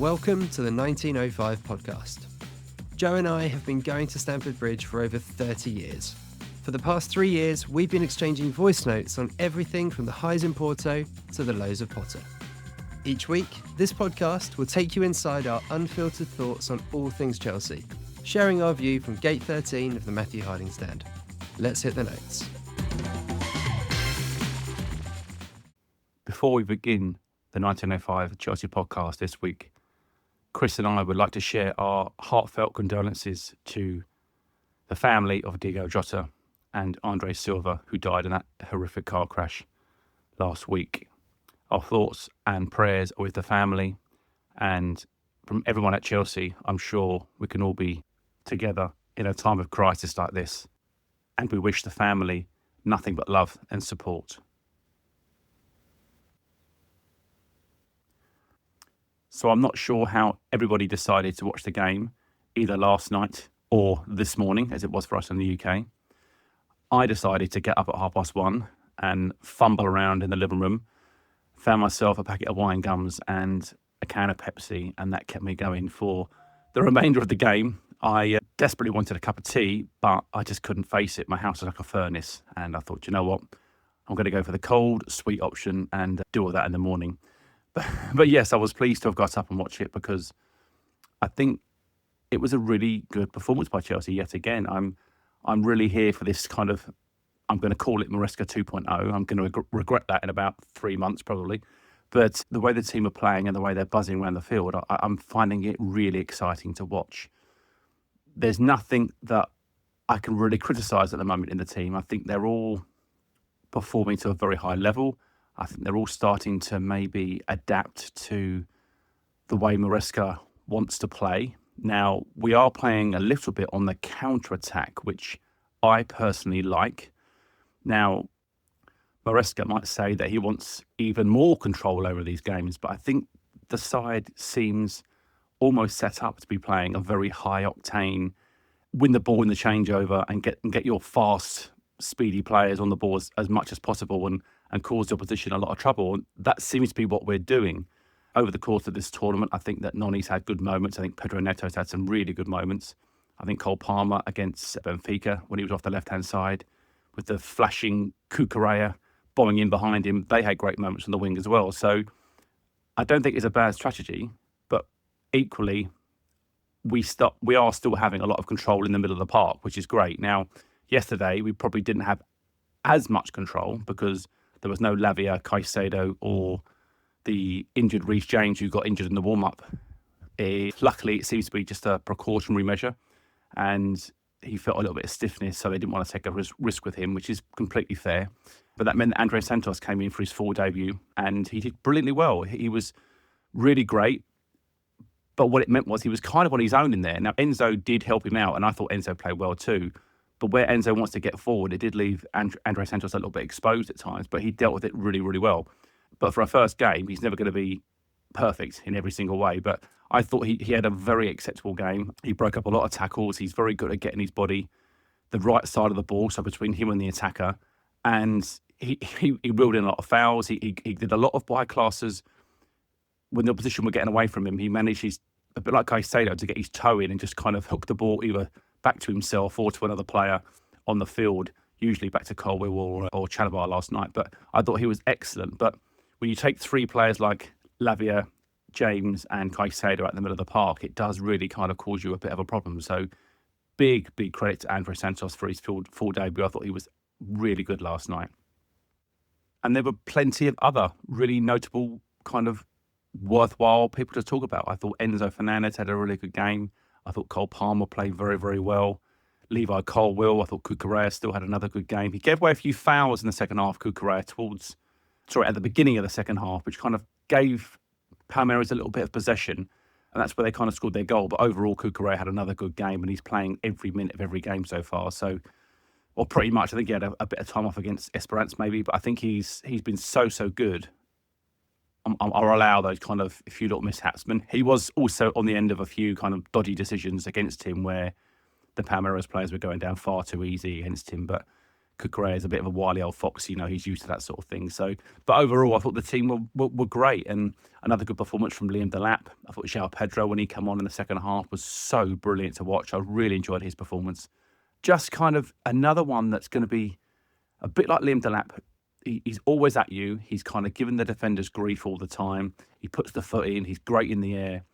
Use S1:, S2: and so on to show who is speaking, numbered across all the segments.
S1: Welcome to the 1905 podcast. Joe and I have been going to Stamford Bridge for over 30 years. For the past 3 years, we've been exchanging voice notes on everything from the highs in Porto to the lows of Potter. Each week, this podcast will take you inside our unfiltered thoughts on all things Chelsea, sharing our view from Gate 13 of the Matthew Harding stand. Let's hit the notes.
S2: Before we begin the 1905 Chelsea podcast this week, Chris and I would like to share our heartfelt condolences to the family of Diego Jota and André Silva, who died in that horrific car crash last week. Our thoughts and prayers are with the family, and from everyone at Chelsea, I'm sure we can all be together in a time of crisis like this, and we wish the family nothing but love and support. So I'm not sure how everybody decided to watch the game, either last night or this morning, as it was for us in the UK. I decided to get up at 1:30 and fumble around in the living room, found myself a packet of wine gums and a can of Pepsi, and that kept me going for the remainder of the game. I desperately wanted a cup of tea, but I just couldn't face it. My house was like a furnace, and I thought, you know what, I'm going to go for the cold, sweet option and do all that in the morning. But yes, I was pleased to have got up and watched it because I think it was a really good performance by Chelsea yet again. I'm really here for this kind of, I'm going to call it Maresca 2.0. I'm going to regret that in about 3 months probably. But the way the team are playing and the way they're buzzing around the field, I'm finding it really exciting to watch. There's nothing that I can really criticise at the moment in the team. I think they're all performing to a very high level. I think they're all starting to maybe adapt to the way Maresca wants to play. Now, we are playing a little bit on the counter-attack, which I personally like. Now, Maresca might say that he wants even more control over these games, but I think the side seems almost set up to be playing a very high-octane, win the ball in the changeover and get your fast, speedy players on the ball as much as possible and cause the opposition a lot of trouble. And that seems to be what we're doing. Over the course of this tournament, I think that Noni's had good moments. I think Pedro Neto's had some really good moments. I think Cole Palmer against Benfica, when he was off the left-hand side, with the flashing Cucurella bombing in behind him, they had great moments on the wing as well. So I don't think it's a bad strategy, but equally, we are still having a lot of control in the middle of the park, which is great. Now, yesterday, we probably didn't have as much control because there was no Lavia, Caicedo, or the injured Reece James who got injured in the warm-up. Luckily, it seems to be just a precautionary measure, and he felt a little bit of stiffness, so they didn't want to take a risk with him, which is completely fair. But that meant that André Santos came in for his full debut, and he did brilliantly well. He was really great, but what it meant was he was kind of on his own in there. Now, Enzo did help him out, and I thought Enzo played well too. But where Enzo wants to get forward, it did leave André Santos a little bit exposed at times, but he dealt with it really, really well. But for a first game, he's never going to be perfect in every single way. But I thought he had a very acceptable game. He broke up a lot of tackles. He's very good at getting his body the right side of the ball, so between him and the attacker. And he ruled in a lot of fouls. He did a lot of byclasses. When the opposition were getting away from him, he managed, a bit like Caicedo, to get his toe in and just kind of hook the ball either back to himself or to another player on the field, usually back to Colwill or Chalabar last night. But I thought he was excellent. But when you take three players like Lavia, James and Caicedo out in the middle of the park, it does really kind of cause you a bit of a problem. So big credit to André Santos for his full debut. I thought he was really good last night. And there were plenty of other really notable kind of worthwhile people to talk about. I thought Enzo Fernandez had a really good game. I thought Cole Palmer played very, very well. Levi Colwill, I thought Cucurella still had another good game. He gave away a few fouls in the second half, Cucurella, at the beginning of the second half, which kind of gave Palmeiras a little bit of possession, and that's where they kind of scored their goal. But overall, Cucurella had another good game, and he's playing every minute of every game so far. So, or pretty much, I think he had a bit of time off against Esperance maybe, but I think he's been so good. I'll allow those kind of a few little mishaps. I mean, he was also on the end of a few kind of dodgy decisions against him where the Palmeiras players were going down far too easy against him. But Cucurella is a bit of a wily old fox, he's used to that sort of thing. So, but overall, I thought the team were great. And another good performance from Liam Delap. I thought João Pedro, when he came on in the second half, was so brilliant to watch. I really enjoyed his performance. Just kind of another one that's going to be a bit like Liam Delap. He's always at you. He's kind of giving the defenders grief all the time. He puts the foot in. He's great in the air.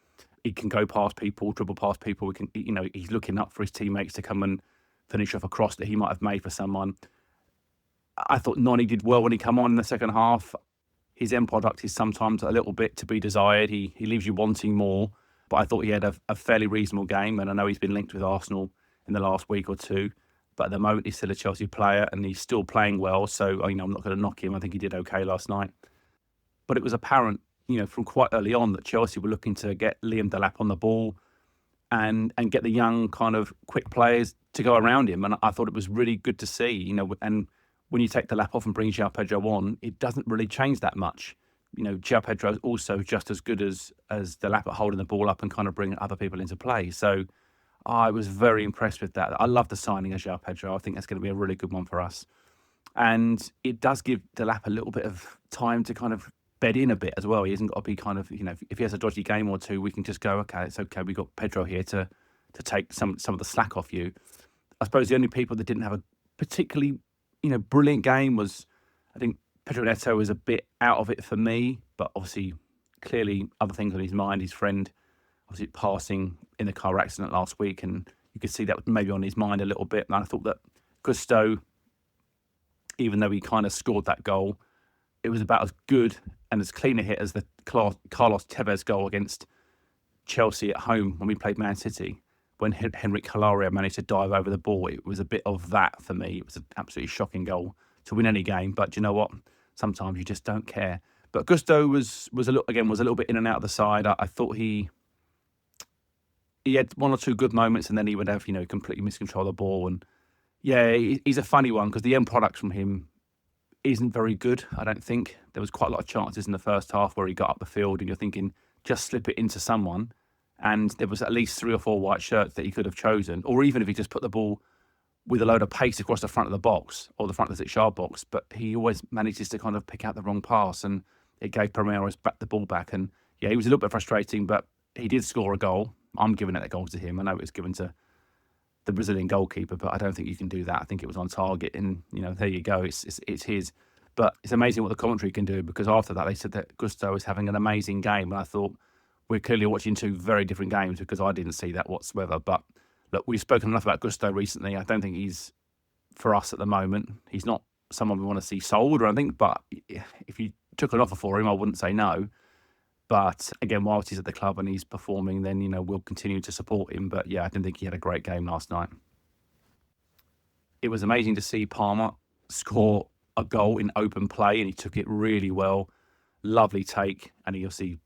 S2: He can go past people, dribble past people. He's looking up for his teammates to come and finish off a cross that he might have made for someone. I thought Noni did well when he came on in the second half. His end product is sometimes a little bit to be desired. He leaves you wanting more. But I thought he had a fairly reasonable game. And I know he's been linked with Arsenal in the last week or two. But at the moment, he's still a Chelsea player and he's still playing well. So, I'm not going to knock him. I think he did okay last night. But it was apparent, from quite early on that Chelsea were looking to get Liam Delap on the ball and get the young kind of quick players to go around him. And I thought it was really good to see, and when you take Delap off and bring João Pedro on, it doesn't really change that much. João Pedro is also just as good as Delap at holding the ball up and kind of bringing other people into play. So I was very impressed with that. I love the signing of João Pedro. I think that's going to be a really good one for us. And it does give Delap a little bit of time to kind of bed in a bit as well. He hasn't got to be kind of, if he has a dodgy game or two, we can just go, okay, it's okay. We've got Pedro here to take some of the slack off you. I suppose the only people that didn't have a particularly, brilliant game was, I think Pedro Neto was a bit out of it for me, but obviously, clearly other things on his mind. His friend, obviously passing in the car accident last week, and you could see that was maybe on his mind a little bit. And I thought that Gusto, even though he kind of scored that goal, it was about as good and as clean a hit as the Carlos Tevez goal against Chelsea at home when we played Man City. When Henrik Hilaria managed to dive over the ball, it was a bit of that for me. It was an absolutely shocking goal to win any game. But you know what? Sometimes you just don't care. But Gusto was a little bit in and out of the side. I thought he had one or two good moments, and then he would have completely miscontrol the ball. And yeah, he's a funny one because the end product from him isn't very good. I don't think there was quite a lot of chances in the first half where he got up the field, and you're thinking just slip it into someone. And there was at least 3 or 4 white shirts that he could have chosen, or even if he just put the ball with a load of pace across the front of the box or the front of the 6-yard box. But he always manages to kind of pick out the wrong pass, and it gave Palmeiras back the ball back. And yeah, he was a little bit frustrating, but he did score a goal. I'm giving that goal to him. I know it was given to the Brazilian goalkeeper, but I don't think you can do that. I think it was on target, and there you go. It's his. But it's amazing what the commentary can do, because after that they said that Gusto was having an amazing game, and I thought, we're clearly watching 2 very different games, because I didn't see that whatsoever. But look, we've spoken enough about Gusto recently. I don't think he's for us at the moment. He's not someone we want to see sold or anything, but if you took an offer for him, I wouldn't say no. But again, whilst he's at the club and he's performing, then, we'll continue to support him. But yeah, I didn't think he had a great game last night. It was amazing to see Palmer score a goal in open play, and he took it really well. Lovely take, and he obviously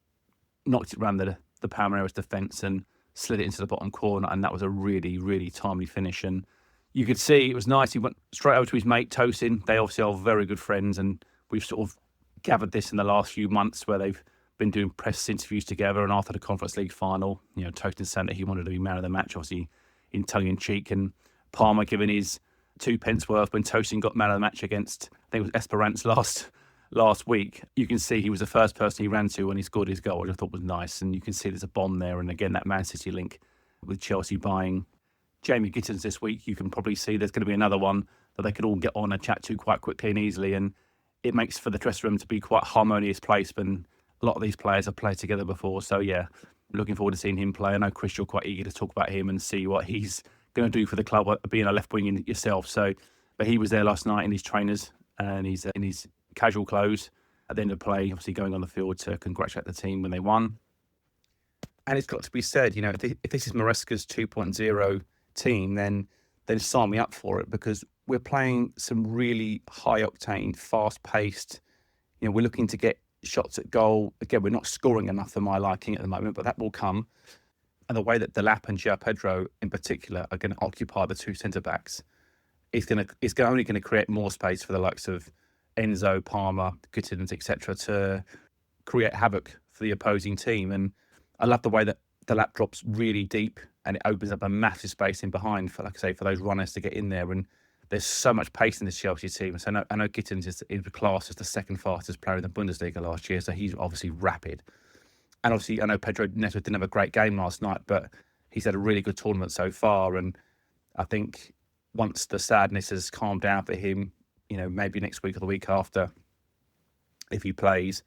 S2: knocked it around the Palmeiras defence and slid it into the bottom corner, and that was a really, really timely finish. And you could see it was nice. He went straight over to his mate Tosin. They obviously are very good friends, and we've sort of gathered this in the last few months where they've been doing press interviews together. And after the Conference League final, Tosin said that he wanted to be man of the match, obviously in tongue-in-cheek, and Palmer giving his 2 pence worth when Tosin got man of the match against, I think it was Esperance last week. You can see he was the first person he ran to when he scored his goal, which I thought was nice. And you can see there's a bond there. And again, that Man City link with Chelsea buying Jamie Gittins this week, you can probably see there's going to be another one that they could all get on and chat to quite quickly and easily. And it makes for the dressing room to be quite a harmonious place when a lot of these players have played together before. So yeah, looking forward to seeing him play. I know Chris, you're quite eager to talk about him and see what he's going to do for the club, being a left wing yourself. So, but he was there last night in his trainers and he's in his casual clothes at the end of play, obviously going on the field to congratulate the team when they won. And it's got to be said, if this is Maresca's 2.0 team, then sign me up for it, because we're playing some really high octane, fast paced. We're looking to get shots at goal. Again, we're not scoring enough for my liking at the moment, but that will come. And the way that Delap and João Pedro in particular are going to occupy the 2 centre backs, it's only going to create more space for the likes of Enzo, Palmer, Gittins, etc., to create havoc for the opposing team. And I love the way that the lap drops really deep and it opens up a massive space in behind for, like I say, for those runners to get in there. And There's so much pace in this Chelsea team. So I know Gittins is in the class as the second fastest player in the Bundesliga last year, so he's obviously rapid. And obviously, I know Pedro Neto didn't have a great game last night, but he's had a really good tournament so far. And I think once the sadness has calmed down for him, maybe next week or the week after, if he plays,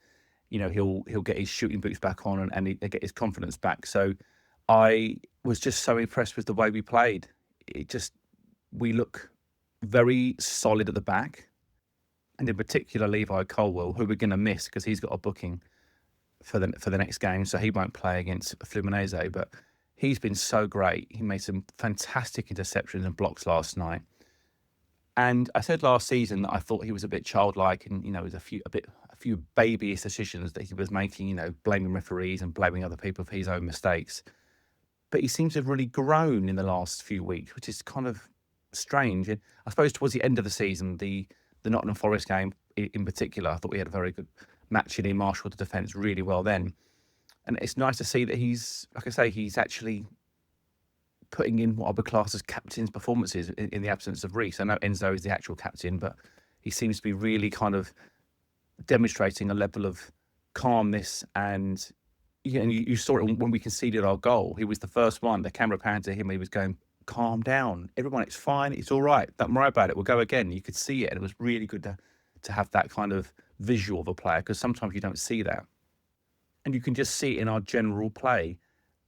S2: he'll get his shooting boots back on and he'll get his confidence back. So I was just so impressed with the way we played. We look very solid at the back. And in particular, Levi Colwill, who we're going to miss because he's got a booking for the next game, so he won't play against Fluminense. But he's been so great. He made some fantastic interceptions and blocks last night. And I said last season that I thought he was a bit childlike, and it was a few babyish decisions that he was making, blaming referees and blaming other people for his own mistakes. But he seems to have really grown in the last few weeks, which is kind of strange. And I suppose towards the end of the season, the Nottingham Forest game in particular, I thought we had a very good match in. He marshaled the defence really well then. And it's nice to see that he's actually putting in what I would class as captain's performances in the absence of Reece. I know Enzo is the actual captain, but he seems to be really kind of demonstrating a level of calmness. And you saw it when we conceded our goal. He was the first one. The camera panned to him. He was going, calm down. Everyone, it's fine. It's all right. Don't worry about it. We'll go again. You could see it. And it was really good to have that kind of visual of a player, because sometimes you don't see that. And you can just see it in our general play.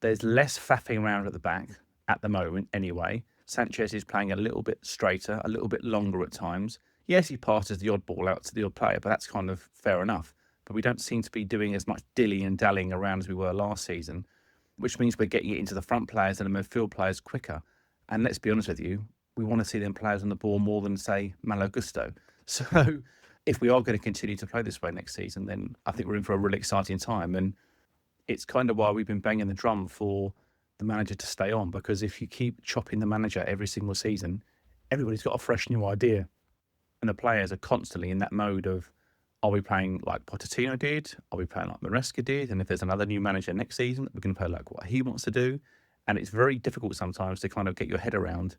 S2: There's less faffing around at the back at the moment anyway. Sanchez is playing a little bit straighter, a little bit longer at times. Yes, he passes the odd ball out to the odd player, but that's kind of fair enough. But we don't seem to be doing as much dilly and dallying around as we were last season, which means we're getting it into the front players and the midfield players quicker. And let's be honest with you, we want to see them players on the ball more than, say, Malo Gusto. So if we are going to continue to play this way next season, then I think we're in for a really exciting time. And it's kind of why we've been banging the drum for the manager to stay on, because if you keep chopping the manager every single season, everybody's got a fresh new idea. And the players are constantly in that mode of, are we playing like Pochettino did? Are we playing like Maresca did? And if there's another new manager next season, we're going to play like what he wants to do. And it's very difficult sometimes to kind of get your head around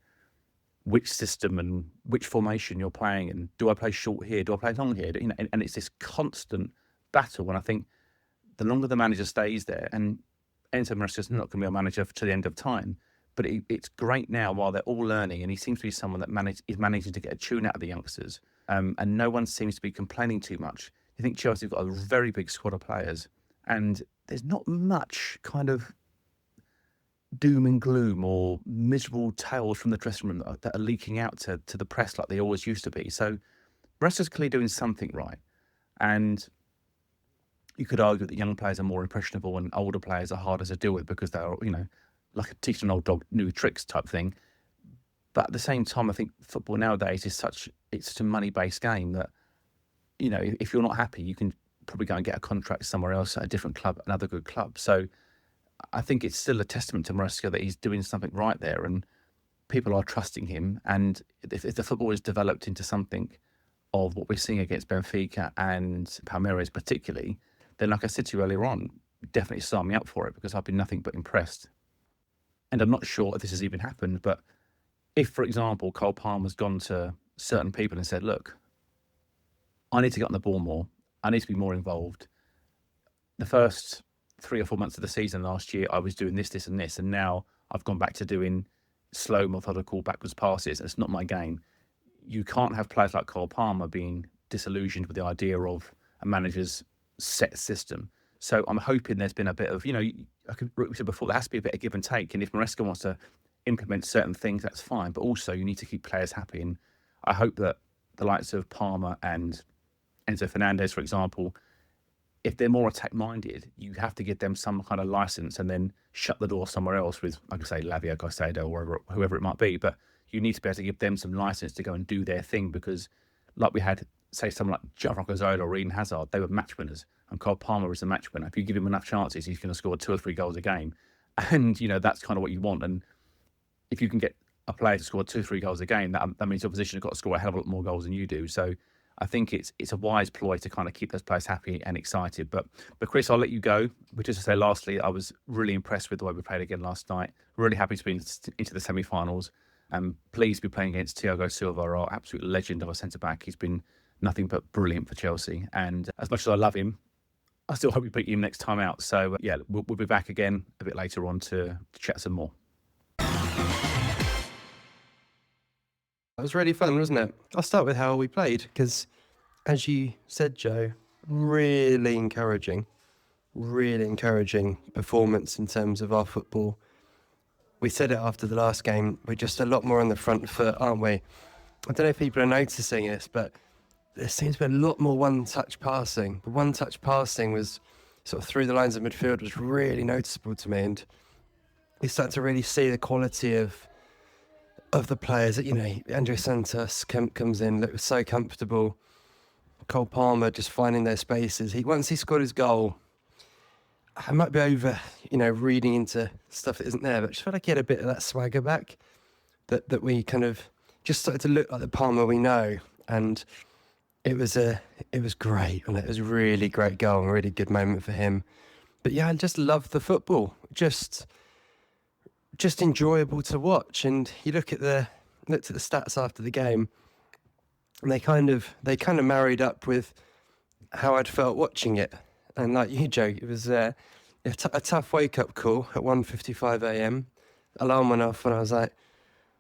S2: which system and which formation you're playing. And do I play short here? Do I play long here? And it's this constant battle. And I think the longer the manager stays there, and Enzo Maresca's not going to be a manager to the end of time, but it's great now while they're all learning, and he seems to be someone that is managing to get a tune out of the youngsters, and no one seems to be complaining too much. I think Chelsea have got a very big squad of players, and there's not much kind of doom and gloom or miserable tales from the dressing room that are leaking out to the press like they always used to be. So Maresca's clearly doing something right, and you could argue that young players are more impressionable and older players are harder to deal with because they're, like a teach an old dog new tricks type thing. But at the same time, I think football nowadays is such a money-based game that, if you're not happy, you can probably go and get a contract somewhere else at a different club, another good club. So I think it's still a testament to Maresca that he's doing something right there, and people are trusting him. And if the football is developed into something of what we're seeing against Benfica and Palmeiras particularly, then like I said to you earlier on, definitely sign me up for it, because I've been nothing but impressed. And I'm not sure if this has even happened, but if, for example, Cole Palmer's gone to certain people and said, look, I need to get on the ball more, I need to be more involved. The first 3 or 4 months of the season last year, I was doing this, this and this, and now I've gone back to doing slow, methodical backwards passes. It's not my game. You can't have players like Cole Palmer being disillusioned with the idea of a manager's set system. So I'm hoping there's been a bit of, like we said before, there has to be a bit of give and take. And if Maresca wants to implement certain things, that's fine. But also you need to keep players happy. And I hope that the likes of Palmer and Enzo Fernandez, for example, if they're more attack-minded, you have to give them some kind of license and then shut the door somewhere else with, like I say, Lavia, Caicedo, or whoever it might be. But you need to be able to give them some license to go and do their thing, because like we had, say, someone like Gianfranco Zola or Eden Hazard, they were match winners. And Cole Palmer is a match winner. If you give him enough chances, he's going to score 2 or 3 goals a game. And, that's kind of what you want. And if you can get a player to score 2 or 3 goals a game, that means your opposition have got to score a hell of a lot more goals than you do. So I think it's a wise ploy to kind of keep those players happy and excited. But Chris, I'll let you go. But just to say, lastly, I was really impressed with the way we played again last night. Really happy to be into the semi-finals. I'm pleased to be playing against Thiago Silva, our absolute legend of a centre-back. He's been nothing but brilliant for Chelsea. And as much as I love him, I still hope we beat him next time out. So, yeah, we'll be back again a bit later on to chat some more.
S1: That was really fun, wasn't it? I'll start with how we played, because as you said, Joe, really encouraging performance in terms of our football. We said it after the last game, we're just a lot more on the front foot, aren't we? I don't know if people are noticing this, but there seems to be a lot more one-touch passing. The one-touch passing was sort of through the lines of midfield was really noticeable to me, and we start to really see the quality of the players. That, André Santos comes in, looks so comfortable. Cole Palmer just finding their spaces. Once he scored his goal, I might be over, reading into stuff that isn't there, but I just felt like he had a bit of that swagger back, that we kind of just started to look like the Palmer we know, and it was great, and it was a really great goal and a really good moment for him. But yeah, I just loved the football, just enjoyable to watch. And you looked at the stats after the game, and they kind of married up with how I'd felt watching it. And like you, Joe, it was a tough wake-up call at 1:55 a.m. Alarm went off, and I was like,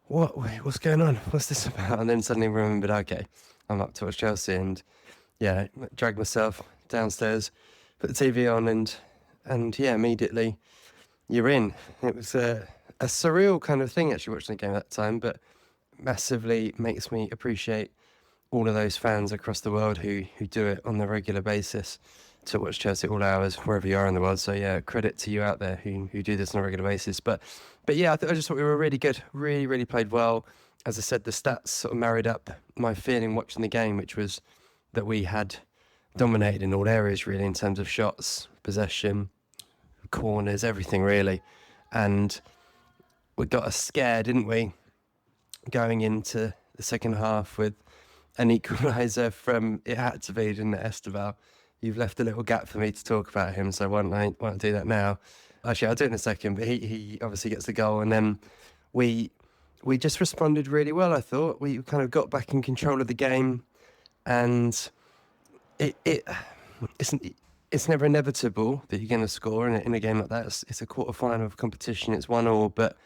S1: what's going on? What's this about? And then suddenly remembered, okay, I'm up to watch Chelsea. And yeah, dragged myself downstairs, put the TV on, and yeah, immediately you're in. It was a surreal kind of thing actually watching the game at that time, but massively makes me appreciate all of those fans across the world who do it on a regular basis to watch Chelsea at all hours, wherever you are in the world. So yeah, credit to you out there who do this on a regular basis. But yeah, I just thought we were really good, really played well. As I said, the stats sort of married up my feeling watching the game, which was that we had dominated in all areas really, in terms of shots, possession, corners, everything really. And we got us scared, didn't we, going into the second half with an equaliser from, it had to be, didn't it, Estêvão? You've left a little gap for me to talk about him, so why don't I do that now? Actually, I'll do it in a second, but he obviously gets the goal, and then we just responded really well, I thought. We kind of got back in control of the game, and it's never inevitable that you're going to score in a game like that. It's a quarter-final of competition, it's 1-1, but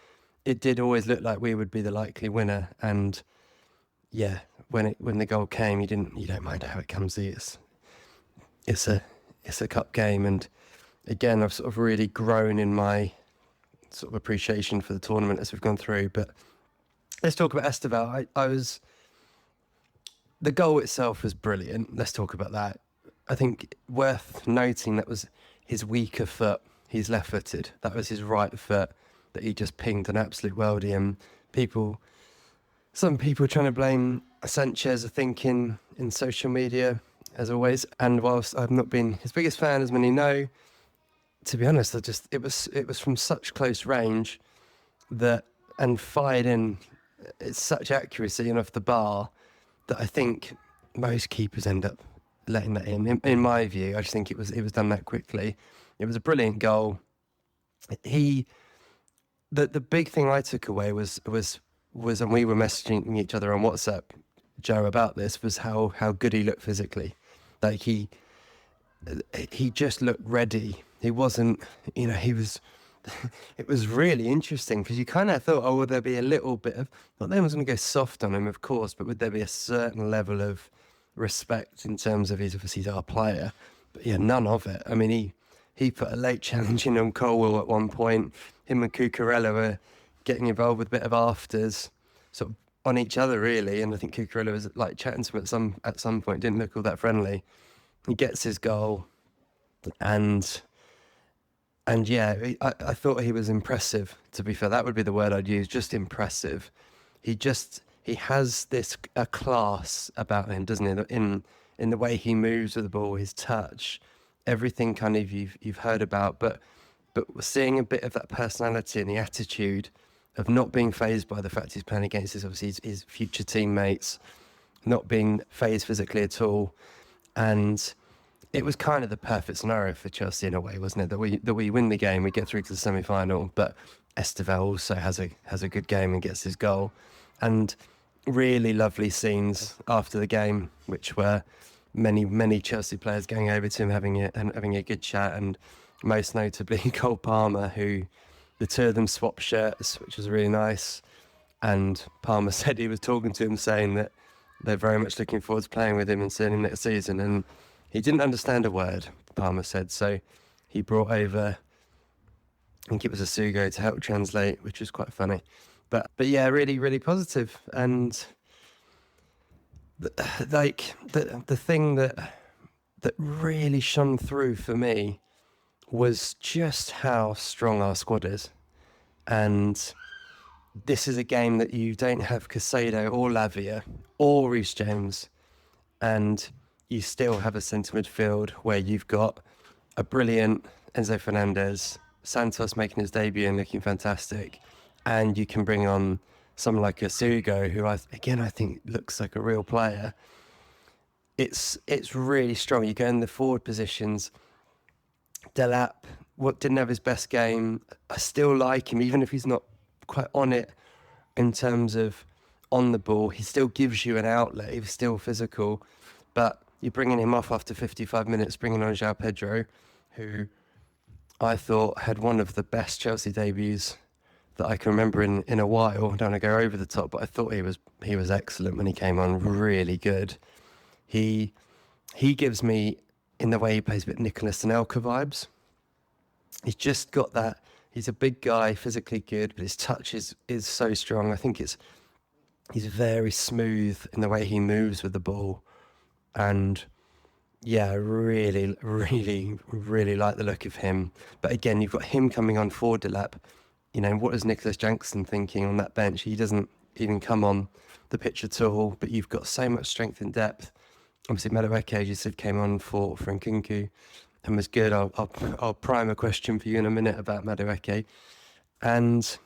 S1: it did always look like we would be the likely winner. And yeah, when the goal came, you don't mind how it comes. It's a cup game, and again, I've sort of really grown in my sort of appreciation for the tournament as we've gone through. But let's talk about Estêvão. The goal itself was brilliant. Let's talk about that. I think worth noting that was his weaker foot. He's left-footed. That was his right foot that he just pinged an absolute worldie. And some people trying to blame Sanchez, I think, in social media, as always. And whilst I've not been his biggest fan, as many know, to be honest, it was from such close range and fired in it's such accuracy and off the bar that I think most keepers end up letting that in my view. I just think it was done that quickly. It was a brilliant goal. The big thing I took away was and we were messaging each other on WhatsApp, Joe, about this, was how good he looked physically. Like he just looked ready. He wasn't, he was. It was really interesting because you kind of thought, would there be a little bit of, not that anyone's going to go soft on him, of course, but would there be a certain level of respect in terms of he's our player? But yeah, none of it. I mean, he put a late challenge in on Colwill at one point. Him and Cucurella were getting involved with a bit of afters, sort of on each other really. And I think Cucurella was like chatting to him at some point. Didn't look all that friendly. He gets his goal, and yeah, I thought he was impressive. To be fair, that would be the word I'd use. Just impressive. He has this a class about him, doesn't he? In the way he moves with the ball, his touch, everything kind of you've heard about, but seeing a bit of that personality and the attitude of not being fazed by the fact he's playing against his future teammates, not being fazed physically at all, and it was kind of the perfect scenario for Chelsea in a way, wasn't it? That we win the game, we get through to the semi-final, but Estêvão also has a good game and gets his goal. And really lovely scenes after the game, which were many Chelsea players going over to him, having a good chat, and most notably Cole Palmer, who the two of them swapped shirts, which was really nice. And Palmer said he was talking to him, saying that they're very much looking forward to playing with him and seeing him next season. And he didn't understand a word, Palmer said, so he brought over, I think it was a Sugo to help translate, which was quite funny. But yeah, really, really positive. And the thing that really shone through for me was just how strong our squad is. And this is a game that you don't have Caicedo or Lavia or Reece James, and you still have a centre midfield where you've got a brilliant Enzo Fernandez, Santos making his debut and looking fantastic, and you can bring on someone like a Sugo, who I think looks like a real player. It's really strong. You go in the forward positions. Delap, didn't have his best game. I still like him, even if he's not quite on it in terms of on the ball. He still gives you an outlet. He's still physical, but you're bringing him off after 55 minutes, bringing on João Pedro, who I thought had one of the best Chelsea debuts that I can remember in a while. I don't want to go over the top, but I thought he was excellent when he came on. Really good. He gives me, in the way he plays, a bit Nicolas Anelka vibes. He's just got that. He's a big guy, physically good, but his touch is so strong. I think he's very smooth in the way he moves with the ball. And yeah, I really, really, really like the look of him. But again, you've got him coming on for Delap. You know, what is Nicholas Jackson thinking on that bench? He doesn't even come on the pitch at all, but you've got so much strength and depth. Obviously, Madueke, as you said, came on for Nkunku and was good. I'll prime a question for you in a minute about Madueke. And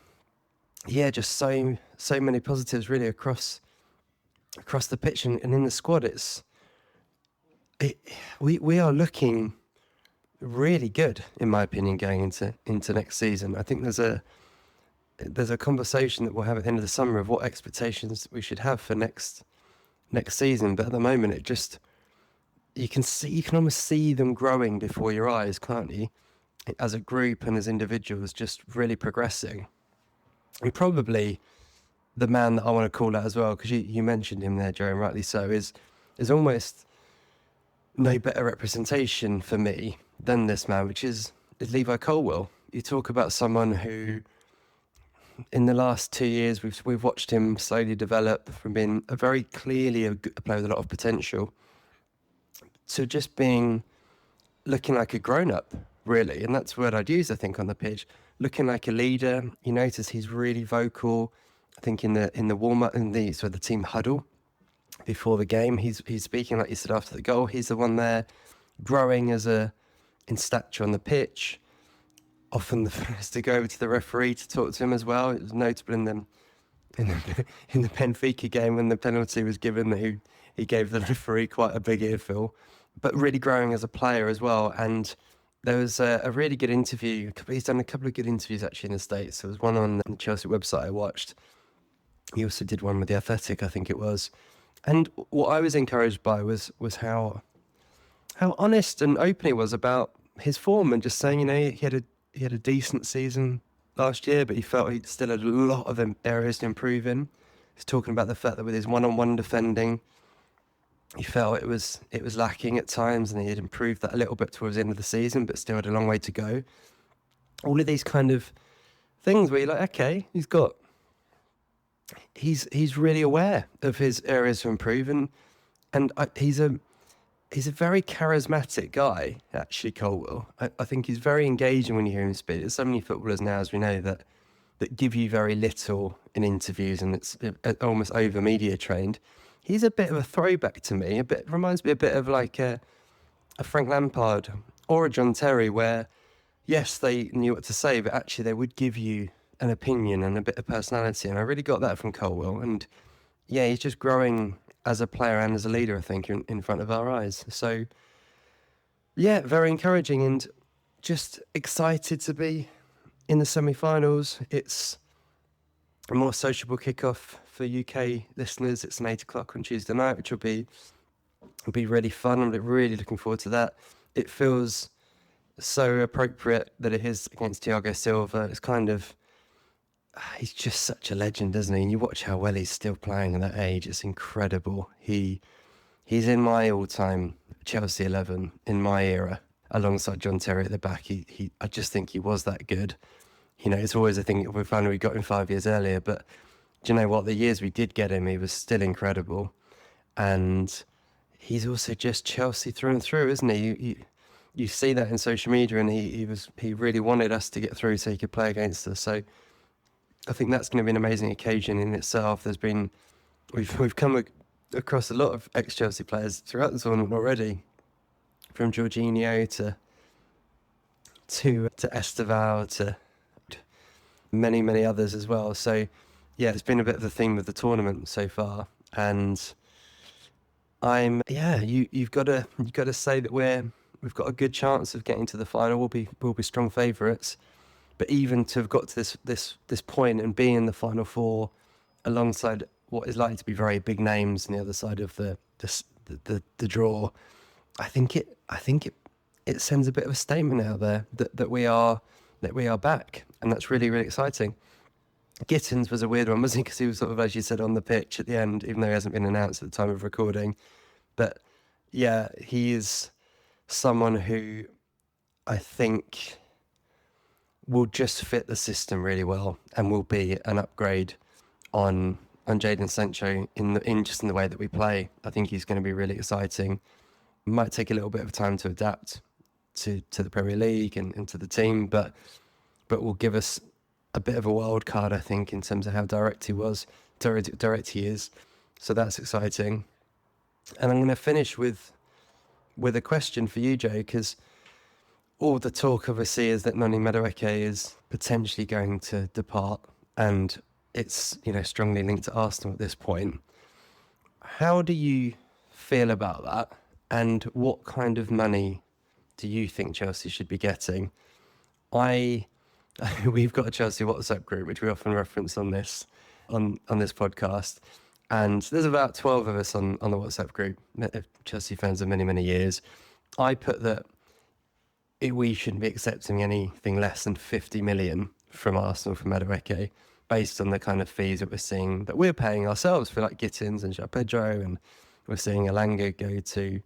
S1: yeah, just so many positives really across the pitch and in the squad. We are looking really good, in my opinion, going into next season. I think there's a conversation that we'll have at the end of the summer of what expectations we should have for next season. But at the moment, you can almost see them growing before your eyes, can't you? As a group and as individuals, just really progressing. And probably the man that I want to call out as well, because you mentioned him there, Joe, and rightly so, is almost no better representation for me than this man, which is Levi Colwill. You talk about someone who, in the last 2 years, we've watched him slowly develop from being a very clearly a player with a lot of potential to just looking like a grown-up, really. And that's the word I'd use, I think, on the pitch. Looking like a leader. You notice he's really vocal. I think in the warm-up, in the team huddle before the game, he's speaking, like you said, after the goal. He's the one there growing in stature on the pitch. Often the first to go over to the referee to talk to him as well. It was notable in the Benfica game when the penalty was given that he gave the referee quite a big earful, but really growing as a player as well. And there was a really good interview. He's done a couple of good interviews actually in the States. There was one on the Chelsea website I watched. He also did one with The Athletic, I think it was. And what I was encouraged by was how honest and open he was about his form, and just saying, he had a decent season last year, but he felt he still had a lot of areas to improve in. He's talking about the fact that with his one-on-one defending, he felt it was lacking at times, and he had improved that a little bit towards the end of the season, but still had a long way to go. All of these kind of things where you're like, okay, he's really aware of his areas to improve, and he's a very charismatic guy, actually, Colwill. I think he's very engaging when you hear him speak. There's so many footballers now, as we know, that give you very little in interviews, and it's almost over media trained. He's a bit of a throwback to me. Reminds me a bit of like a Frank Lampard or a John Terry, where yes, they knew what to say, but actually they would give you an opinion and a bit of personality. And I really got that from Colwill. And yeah, he's just growing as a player and as a leader, I think, in front of our eyes. So yeah, very encouraging, and just excited to be in the semi-finals, it's a more sociable kickoff for UK listeners. It's an 8 o'clock on Tuesday night, which will be really fun. I'm really looking forward to that. It feels so appropriate that it is against Thiago Silva. It's kind of, he's just such a legend, isn't he? And you watch how well he's still playing at that age. It's incredible. He's in my all-time Chelsea 11 in my era, alongside John Terry at the back. I just think he was that good. You know, it's always a thing. We finally got him 5 years earlier, but do you know what? The years we did get him, he was still incredible. And he's also just Chelsea through and through, isn't he? You see that in social media, and he really wanted us to get through so he could play against us. So I think that's going to be an amazing occasion in itself. We've come across a lot of ex-Chelsea players throughout the tournament already, from Jorginho to Estêvão to many others as well. So yeah, it's been a bit of the theme of the tournament so far, and you've got to say that we've got a good chance of getting to the final. We'll be strong favourites, but even to have got to this point and be in the final four alongside what is likely to be very big names on the other side of the draw, I think it sends a bit of a statement out there that we are back, and that's really exciting. Gittins was a weird one, wasn't he? Because he was sort of, as you said, on the pitch at the end, even though he hasn't been announced at the time of recording. But yeah, he is someone who I think will just fit the system really well and will be an upgrade on Jadon Sancho in just in the way that we play. I think he's going to be really exciting. Might take a little bit of time to adapt to the Premier League and to the team, but will give us a bit of a wild card, I think, in terms of how direct he is. So that's exciting. And I'm going to finish with a question for you, Joe, because all the talk obviously is that Noni Madueke is potentially going to depart, and it's, you know, strongly linked to Arsenal at this point. How do you feel about that, and what kind of money do you think Chelsea should be getting? We've got a Chelsea WhatsApp group, which we often reference on this podcast, and there's about 12 of us on the WhatsApp group, Chelsea fans of many years. I put that we shouldn't be accepting anything less than 50 million from Arsenal for Madueke, based on the kind of fees that we're seeing that we're paying ourselves for, like Gittins and João Pedro, and we're seeing Elanga go to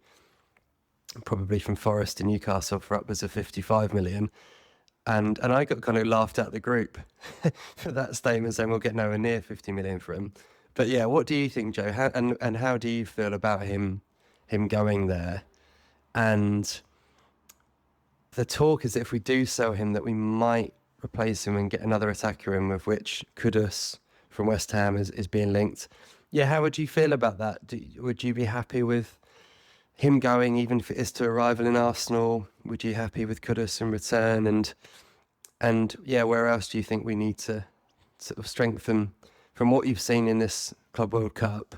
S1: probably from Forest to Newcastle for upwards of 55 million. And I got kind of laughed at the group for that statement, saying we'll get nowhere near 50 million for him. But yeah, what do you think, Joe? How do you feel about him going there? And the talk is that if we do sell him, that we might replace him and get another attacker in, with which Kudus from West Ham is being linked. Yeah, how would you feel about that? Would you be happy with him going, even if it is to a rival in Arsenal? Would you be happy with Kudus in return? And yeah, where else do you think we need to sort of strengthen from what you've seen in this Club World Cup?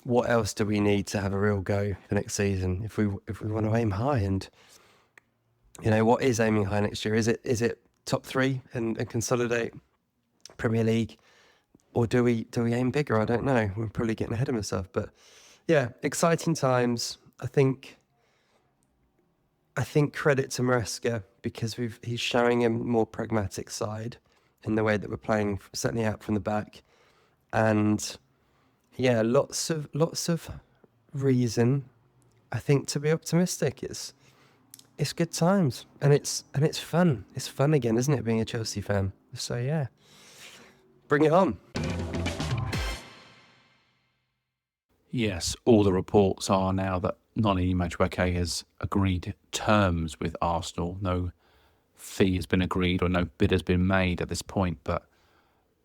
S1: What else do we need to have a real go for next season if we want to aim high? And you know, what is aiming high next year? Is it top three and consolidate Premier League, or do we aim bigger? I don't know. We're probably getting ahead of myself, but yeah, exciting times. I think credit to Maresca, because he's showing a more pragmatic side in the way that we're playing, certainly out from the back, and yeah, lots of reason, I think, to be optimistic. It's good times, and it's fun. It's fun again, isn't it, being a Chelsea fan? So yeah, bring it on.
S2: Yes, all the reports are now that Noni Madueke has agreed terms with Arsenal. No fee has been agreed or no bid has been made at this point, but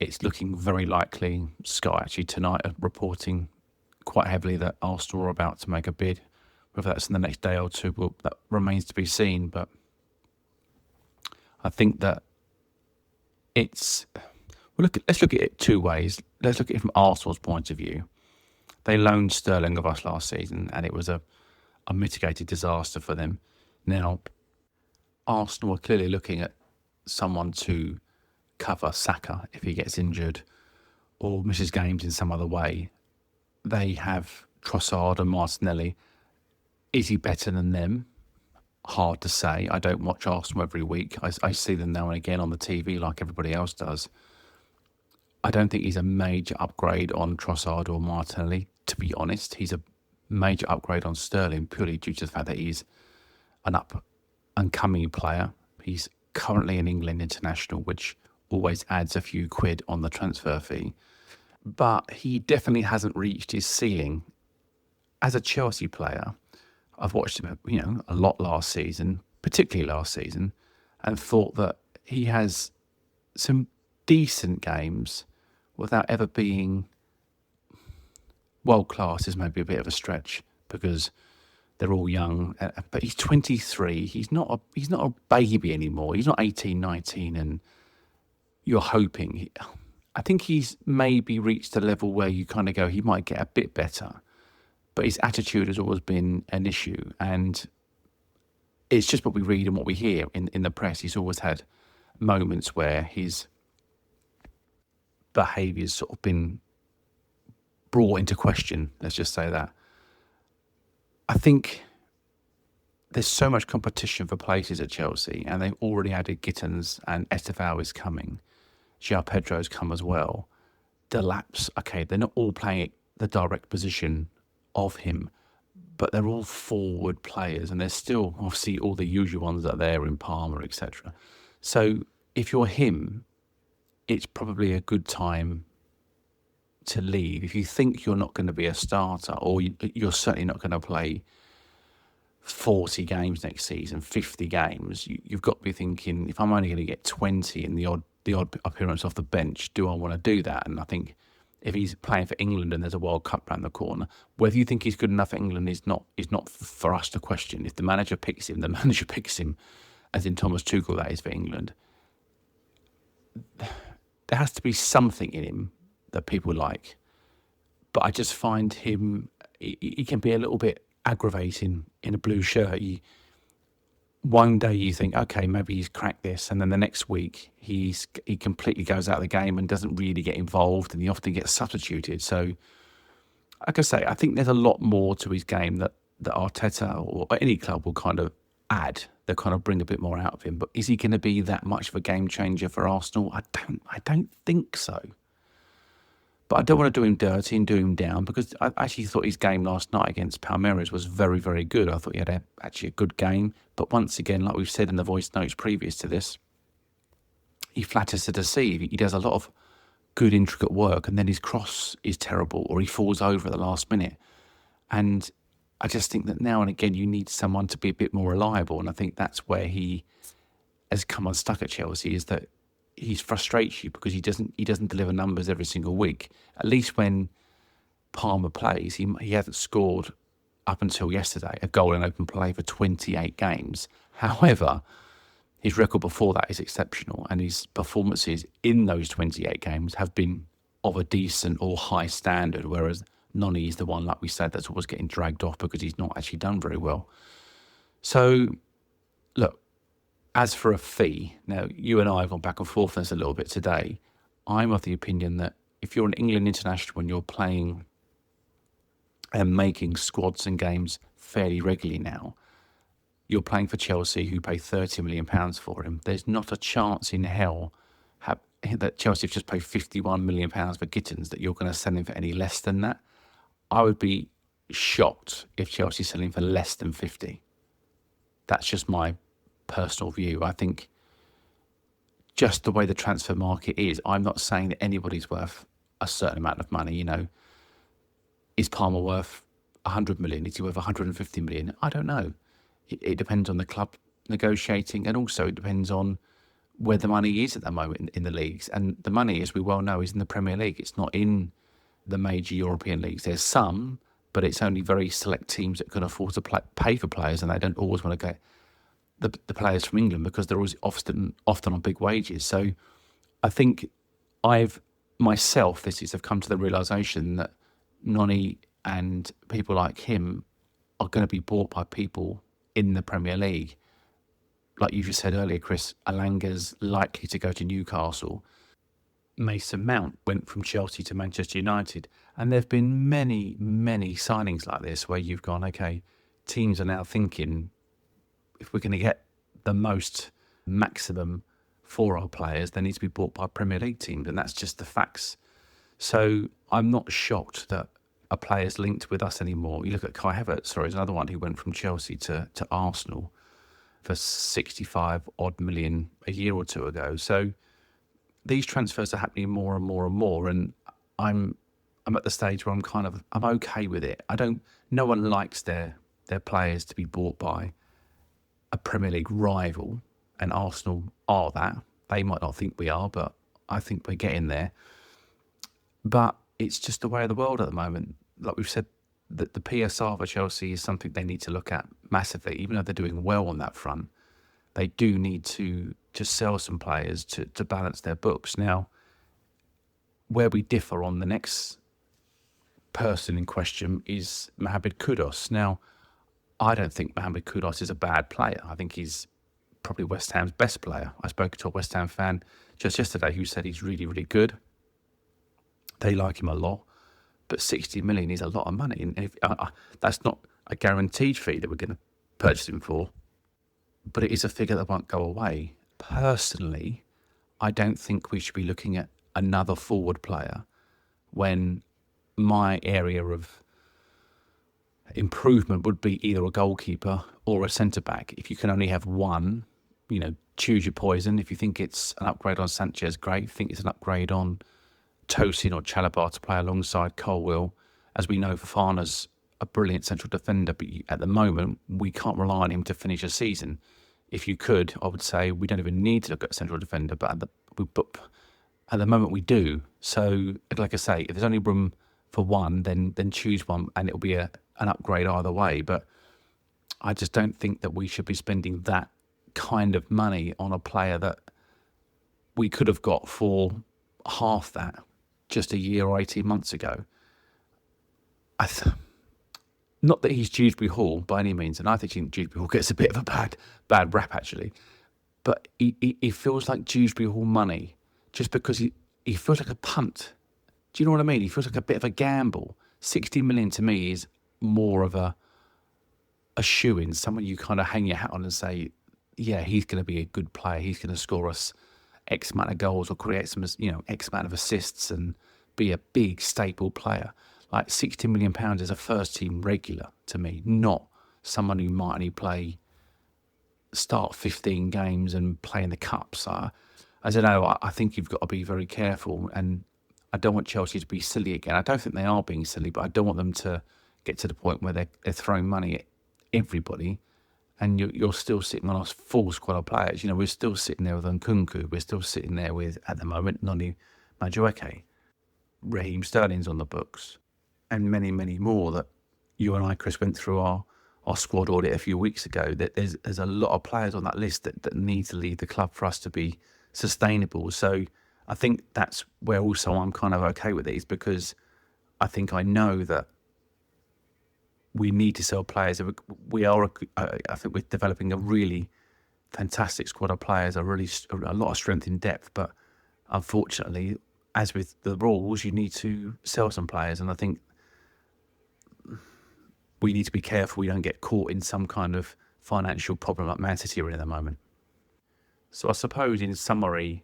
S2: it's looking very likely. Sky actually tonight are reporting quite heavily that Arsenal are about to make a bid. Whether that's in the next day or two, well, that remains to be seen. But I think that let's look at it two ways. Let's look at it from Arsenal's point of view. They loaned Sterling of us last season, and it was a mitigated disaster for them. Now, Arsenal are clearly looking at someone to cover Saka if he gets injured or misses games in some other way. They have Trossard and Martinelli. Is he better than them? Hard to say. I don't watch Arsenal every week. I see them now and again on the TV like everybody else does. I don't think he's a major upgrade on Trossard or Martinelli, to be honest. He's a major upgrade on Sterling purely due to the fact that he's an up-and-coming player. He's currently an England international, which always adds a few quid on the transfer fee. But he definitely hasn't reached his ceiling. As a Chelsea player, I've watched him, a lot last season, particularly last season, and thought that he has some decent games without ever being world class. Is maybe a bit of a stretch because they're all young, but he's 23. He's not a baby anymore. He's not 18, 19, and you're hoping. I think he's maybe reached a level where you kind of go, he might get a bit better. But his attitude has always been an issue. And it's just what we read and what we hear in the press. He's always had moments where his behaviour's sort of been brought into question. Let's just say that. I think there's so much competition for places at Chelsea, and they've already added Gittins, and Estêvão is coming. João Pedro's come as well. Delap's, okay, they're not all playing the direct position of him, but they're all forward players, and there's still obviously all the usual ones that are there in Palmer, etc. So if you're him, it's probably a good time to leave. If you think you're not going to be a starter, or you're certainly not going to play 40 games next season, 50 games, you've got to be thinking, if I'm only going to get 20 in the odd appearance off the bench, do I want to do that? And I think if he's playing for England and there's a World Cup round the corner, whether you think he's good enough for England is not for us to question. If the manager picks him, the manager picks him, as in Thomas Tuchel, that is, for England. There has to be something in him that people like. But I just find him, he can be a little bit aggravating in a blue shirt. One day you think, okay, maybe he's cracked this, and then the next week he completely goes out of the game and doesn't really get involved, and he often gets substituted. So, like I say, I think there's a lot more to his game that Arteta or any club will kind of add. They'll kind of bring a bit more out of him. But is he going to be that much of a game changer for Arsenal? I don't think so. But I don't want to do him dirty and do him down, because I actually thought his game last night against Palmeiras was very, very good. I thought he had actually a good game. But once again, like we've said in the voice notes previous to this, he flatters to deceive. He does a lot of good, intricate work, and then his cross is terrible, or he falls over at the last minute. And I just think that now and again you need someone to be a bit more reliable. And I think that's where he has come unstuck at Chelsea, is that he frustrates you because he doesn't deliver numbers every single week. At least when Palmer plays, he hasn't scored up until yesterday a goal in open play for 28 games. However, his record before that is exceptional, and his performances in those 28 games have been of a decent or high standard, whereas Noni is the one, like we said, that's always getting dragged off because he's not actually done very well. So, look, as for a fee, now you and I have gone back and forth on this a little bit today. I'm of the opinion that if you're an England international and you're playing and making squads and games fairly regularly now, you're playing for Chelsea, who pay £30 million for him. There's not a chance in hell that Chelsea have just paid £51 million for Gittins that you're going to sell him for any less than that. I would be shocked if Chelsea sell him for less than 50. That's just my personal view. I think just the way the transfer market is, I'm not saying that anybody's worth a certain amount of money. Is Palmer worth 100 million? Is he worth 150 million? I don't know. It depends on the club negotiating, and also it depends on where the money is at the moment in the leagues. And the money, as we well know, is in the Premier League. It's not in the major European leagues. There's some, but it's only very select teams that can afford to pay for players, and they don't always want to get the players from England because they're always often on big wages. So I think I've come to the realisation that Noni and people like him are going to be bought by people in the Premier League. like you just said earlier, Chris, Alanga's likely to go to Newcastle. Mason Mount went from Chelsea to Manchester United. And there have been many, many signings like this where you've gone, okay, teams are now thinking, if we're going to get the most maximum for our players, they need to be bought by Premier League teams. And that's just the facts. So I'm not shocked that a player's linked with us anymore. You look at Kai Havertz, there's another one who went from Chelsea to Arsenal for 65 odd million a year or two ago. So these transfers are happening more and more and more. And I'm at the stage where I'm okay with it. No one likes their players to be bought by a Premier League rival, and Arsenal are that. They might not think we are, but I think we're getting there. But it's just the way of the world at the moment. Like we've said, that the PSR for Chelsea is something they need to look at massively. Even though they're doing well on that front, they do need to sell some players to balance their books. Now, where we differ on the next person in question is Mohamed Kudus. Now, I don't think Mohamed Kudus is a bad player. I think he's probably West Ham's best player. I spoke to a West Ham fan just yesterday who said he's really, really good. They like him a lot, but 60 million is a lot of money. And that's not a guaranteed fee that we're going to purchase him for, but it is a figure that won't go away. Personally, I don't think we should be looking at another forward player when my area of improvement would be either a goalkeeper or a centre-back. If you can only have one, choose your poison. If you think it's an upgrade on Sanchez, great. If you think it's an upgrade on Tosin or Chalobah to play alongside Colwill. As we know, Fofana's a brilliant central defender, but at the moment, we can't rely on him to finish a season. If you could, I would say we don't even need to look at a central defender, but at the moment we do. So, like I say, if there's only room for one, then choose one, and it'll be an upgrade either way. But I just don't think that we should be spending that kind of money on a player that we could have got for half that just a year or 18 months ago. Not that he's Dewsbury Hall by any means, and I think Dewsbury Hall gets a bit of a bad rap actually, but he feels like Dewsbury Hall money just because he feels like a punt. Do you know what I mean? He feels like a bit of a gamble. 60 million to me is more of a shoe-in, someone you kind of hang your hat on and say, yeah, he's going to be a good player. He's going to score us X amount of goals or create some, X amount of assists and be a big staple player. Like £60 million is a first-team regular to me, not someone who might only start 15 games and play in the cups. I don't know. I think you've got to be very careful, and I don't want Chelsea to be silly again. I don't think they are being silly, but I don't want them to get to the point where they're throwing money at everybody, and you're still sitting on a full squad of players. We're still sitting there with Nkunku. We're still sitting there with, at the moment, Noni Madueke. Raheem Sterling's on the books, and many, many more that you and I, Chris, went through our squad audit a few weeks ago. That there's a lot of players on that list that need to leave the club for us to be sustainable. So I think that's where also I'm kind of okay with these, because I think I know that we need to sell players. I think we're developing a really fantastic squad of players, a lot of strength in depth. But unfortunately, as with the rules, you need to sell some players. And I think we need to be careful we don't get caught in some kind of financial problem like Man City are in at the moment. So I suppose in summary,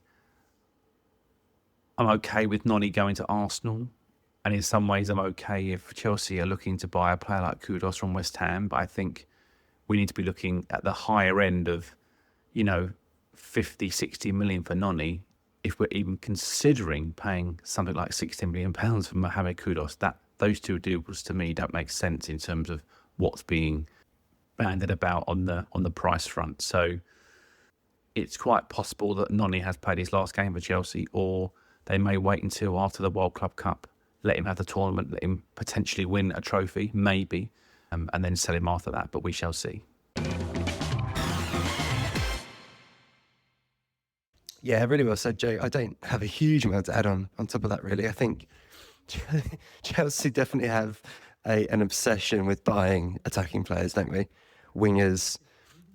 S2: I'm okay with Noni going to Arsenal. And in some ways, I'm okay if Chelsea are looking to buy a player like Kudus from West Ham. But I think we need to be looking at the higher end of, 50, 60 million for Noni. If we're even considering paying something like £16 million for Mohamed Kudus, those two deals to me don't make sense in terms of what's being banded about on the price front. So it's quite possible that Noni has played his last game for Chelsea, or they may wait until after the World Club Cup, let him have the tournament, let him potentially win a trophy, maybe, and then sell him after that, but we shall see.
S1: Yeah, really well said, Joe. I don't have a huge amount to add on top of that, really. I think Chelsea definitely have an obsession with buying attacking players, don't we? Wingers,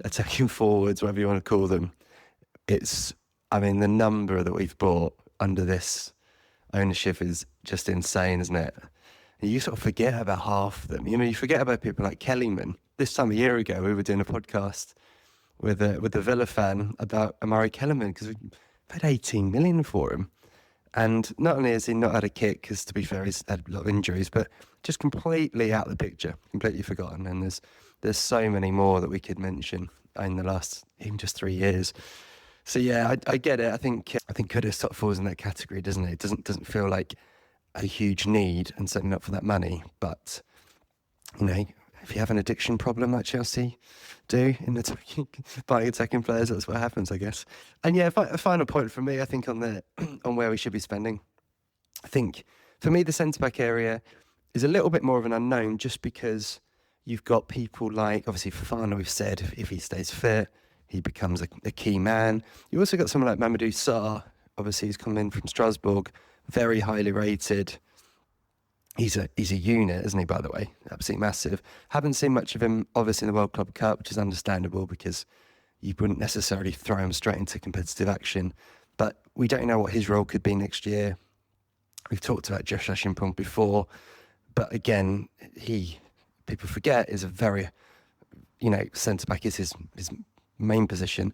S3: attacking forwards, whatever you want to call them. The number that we've bought under this ownership is just insane, isn't it? And you sort of forget about half of them. You forget about people like Kellyman. This time a year ago, we were doing a podcast with a Villa fan about Amari Kellyman because we paid 18 million for him. And not only has he not had a kick, because to be fair, he's had a lot of injuries, but just completely out of the picture, completely forgotten. And there's so many more that we could mention in the last even just 3 years. So yeah, I get it. I think Kudus sort of falls in that category, doesn't it? It doesn't feel like a huge need, and certainly not for that money. But if you have an addiction problem like Chelsea do in the buying attacking players, that's what happens, I guess. And yeah, a final point from me, I think on where we should be spending. I think for me the centre back area is a little bit more of an unknown, just because you've got people like, obviously Fofana, we've said if he stays fit, he becomes a key man. You also got someone like Mamadou Sarr, obviously he's come in from Strasbourg, very highly rated. He's a unit, isn't he, by the way? Absolutely massive. Haven't seen much of him, obviously, in the World Club Cup, which is understandable because you wouldn't necessarily throw him straight into competitive action. But we don't know what his role could be next year. We've talked about Josh Ashimpong before. But again, people forget, is a very, centre-back is his main position.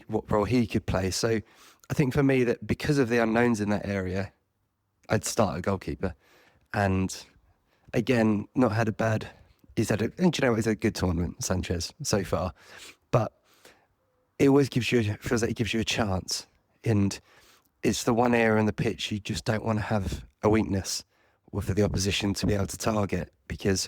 S3: What role he could play. So I think for me that because of the unknowns in that area, I'd start a goalkeeper. And again, not had a bad. He's had a good tournament, Sanchez, so far. But it always feels like it gives you a chance. And it's the one area on the pitch you just don't want to have a weakness for the opposition to be able to target, because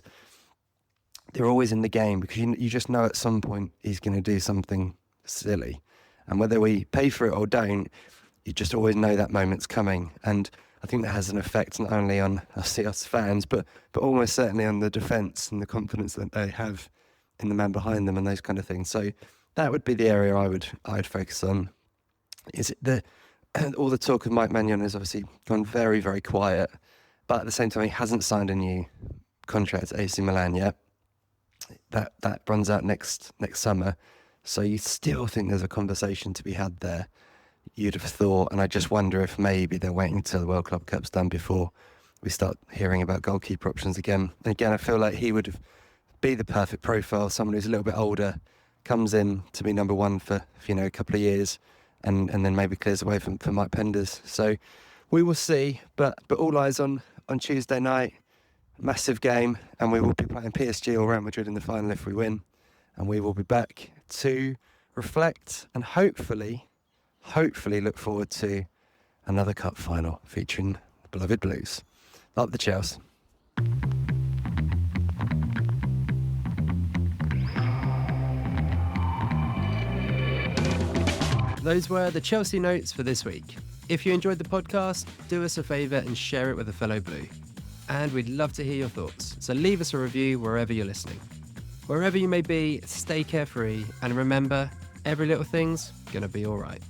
S3: they're always in the game, because you just know at some point he's going to do something silly. And whether we pay for it or don't, you just always know that moment's coming. And I think that has an effect not only on us fans, but almost certainly on the defence and the confidence that they have in the man behind them and those kind of things. So that would be the area I'd focus on. Is it all the talk of Mike Maignan has obviously gone very, very quiet, but at the same time he hasn't signed a new contract at AC Milan yet. That runs out next summer, so you still think there's a conversation to be had there. You'd have thought, and I just wonder if maybe they're waiting until the World Club Cup's done before we start hearing about goalkeeper options again. And again, I feel like he would be the perfect profile, someone who's a little bit older, comes in to be number one for a couple of years, and then maybe clears away for Mike Penders. So we will see, but all eyes on Tuesday night, massive game, and we will be playing PSG or Real Madrid in the final if we win, and we will be back to reflect and hopefully look forward to another cup final featuring the beloved Blues. Up the Chelsea.
S1: Those were the Chelsea notes for this week. If you enjoyed the podcast, do us a favour and share it with a fellow Blue. And we'd love to hear your thoughts, so leave us a review wherever you're listening. Wherever you may be, stay carefree, and remember, every little thing's gonna be alright.